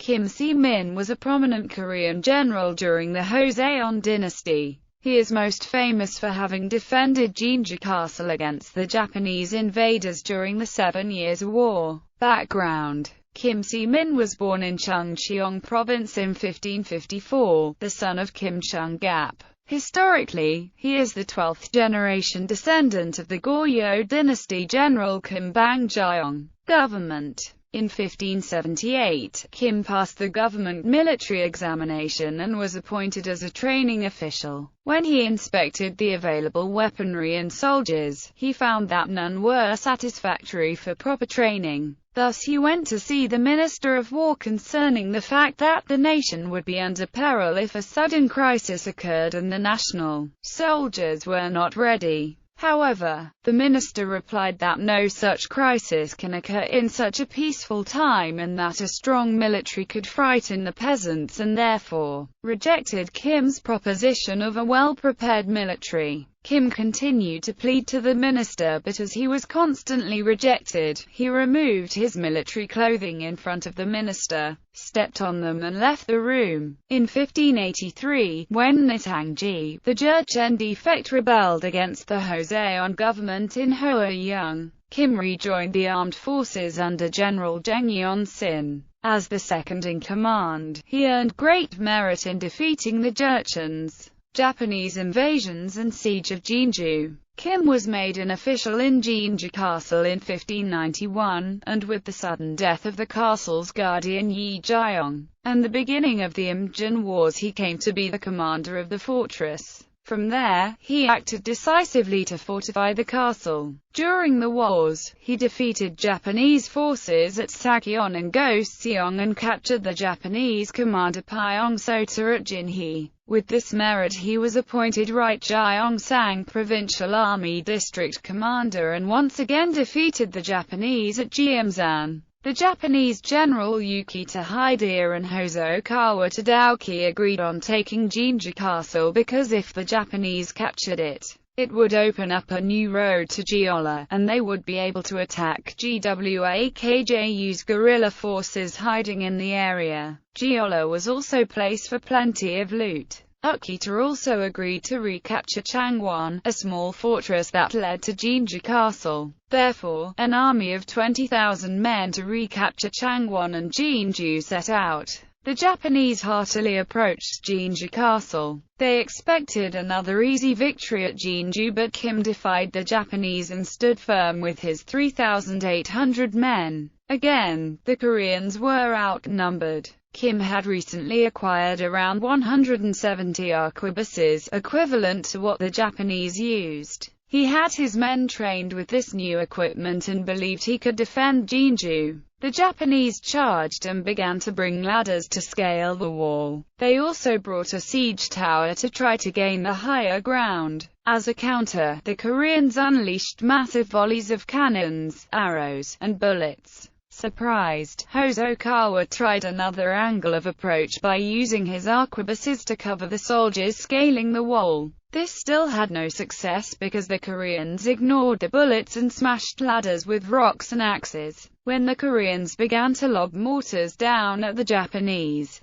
Kim Si-min was a prominent Korean general during the Joseon dynasty. He is most famous for having defended Jinju Castle against the Japanese invaders during the 7 Years' War. Background: Kim Si-min was born in Chungcheong Province in 1554, the son of Kim Chung-gap. Historically, he is the 12th-generation descendant of the Goryeo dynasty general Kim Bang-jeong. Government: in 1578, Kim passed the government military examination and was appointed as a training official. When he inspected the available weaponry and soldiers, he found that none were satisfactory for proper training. Thus he went to see the Minister of War concerning the fact that the nation would be under peril if a sudden crisis occurred and the national soldiers were not ready. However, the minister replied that no such crisis can occur in such a peaceful time and that a strong military could frighten the peasants, and therefore rejected Kim's proposition of a well-prepared military. Kim continued to plead to the minister, but as he was constantly rejected, he removed his military clothing in front of the minister, stepped on them and left the room. In 1583, when Nitangji, the Jurchen-defect, rebelled against the Joseon government in Hwaeung, Kim rejoined the armed forces under General Jang Yeon-sin. As the second-in-command, he earned great merit in defeating the Jurchens, Japanese invasions and siege of Jinju. Kim was made an official in Jinju Castle in 1591, and with the sudden death of the castle's guardian Yi Jeong, and the beginning of the Imjin Wars, he came to be the commander of the fortress. From there, he acted decisively to fortify the castle. During the wars, he defeated Japanese forces at Sakyeon and Goseong and captured the Japanese commander Pyong Sota at Jinhee. With this merit he was appointed Right Gyeongsang Provincial Army District Commander and once again defeated the Japanese at Gyeomsan. The Japanese general Yukita Hideo and Hosokawa Tadauki agreed on taking Jinju Castle because if the Japanese captured it, it would open up a new road to Jeolla, and they would be able to attack GWAKJU's guerrilla forces hiding in the area. Jeolla was also a place for plenty of loot. Ukita also agreed to recapture Changwon, a small fortress that led to Jinju Castle. Therefore, an army of 20,000 men to recapture Changwon and Jinju set out. The Japanese heartily approached Jinju Castle. They expected another easy victory at Jinju, but Kim defied the Japanese and stood firm with his 3,800 men. Again, the Koreans were outnumbered. Kim had recently acquired around 170 arquebuses, equivalent to what the Japanese used. He had his men trained with this new equipment and believed he could defend Jinju. The Japanese charged and began to bring ladders to scale the wall. They also brought a siege tower to try to gain the higher ground. As a counter, the Koreans unleashed massive volleys of cannons, arrows, and bullets. Surprised, Hosokawa tried another angle of approach by using his arquebuses to cover the soldiers scaling the wall. This still had no success because the Koreans ignored the bullets and smashed ladders with rocks and axes. When the Koreans began to lob mortars down at the Japanese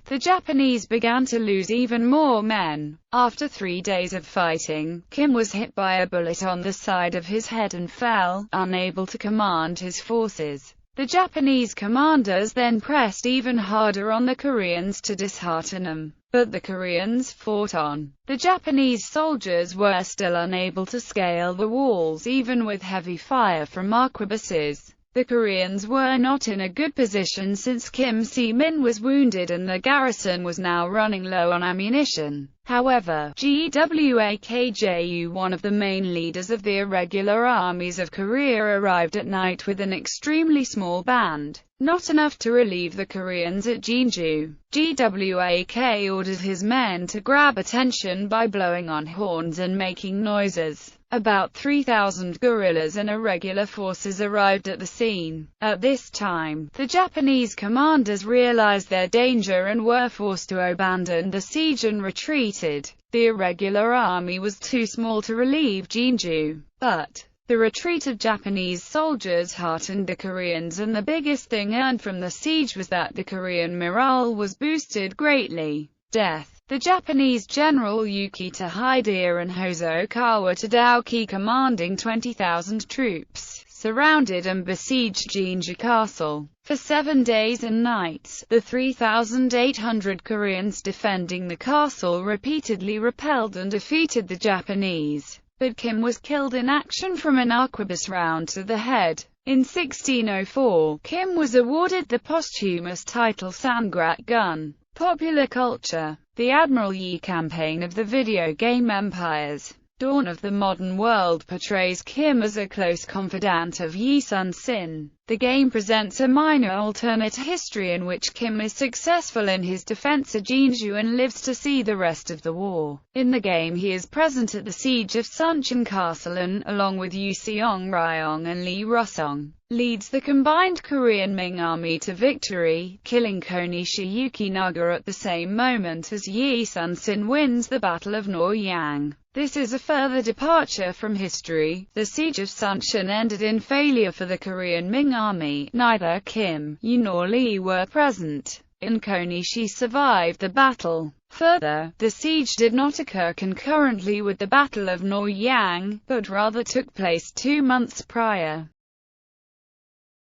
began to lose even more men. After 3 days of fighting, Kim was hit by a bullet on the side of his head and fell, unable to command his forces. The Japanese commanders then pressed even harder on the Koreans to dishearten them, but the Koreans fought on. The Japanese soldiers were still unable to scale the walls even with heavy fire from arquebuses. The Koreans were not in a good position since Kim Si-min was wounded and the garrison was now running low on ammunition. However, GWAKJU, one of the main leaders of the irregular armies of Korea, arrived at night with an extremely small band. Not enough to relieve the Koreans at Jinju. GWAK ordered his men to grab attention by blowing on horns and making noises. About 3,000 guerrillas and irregular forces arrived at the scene. At this time, the Japanese commanders realized their danger and were forced to abandon the siege and retreated. The irregular army was too small to relieve Jinju, but The retreat of Japanese soldiers heartened the Koreans, and the biggest thing earned from the siege was that the Korean morale was boosted greatly. Death. The Japanese general Yukita Hideo and Hosokawa Tadao, commanding 20,000 troops, surrounded and besieged Jinju Castle. For 7 days and nights, the 3,800 Koreans defending the castle repeatedly repelled and defeated the Japanese. But Kim was killed in action from an arquebus round to the head. In 1604, Kim was awarded the posthumous title Sangrak Gun. Popular culture. The Admiral Yi campaign of the video game Empire's Dawn of the Modern World portrays Kim as a close confidant of Yi Sun-sin. The game presents a minor alternate history in which Kim is successful in his defense of Jinju and lives to see the rest of the war. In the game he is present at the siege of Suncheon Castle and, along with Yu Seong-ryong and Lee Rusong, leads the combined Korean-Ming army to victory, killing Konishi Yukinaga at the same moment as Yi Sun-sin wins the Battle of Noryang. This is a further departure from history. The siege of Suncheon ended in failure for the Korean-Ming army. Neither Kim, Yu nor Lee were present, and Konishi survived the battle. Further, the siege did not occur concurrently with the Battle of Noryang, but rather took place 2 months prior.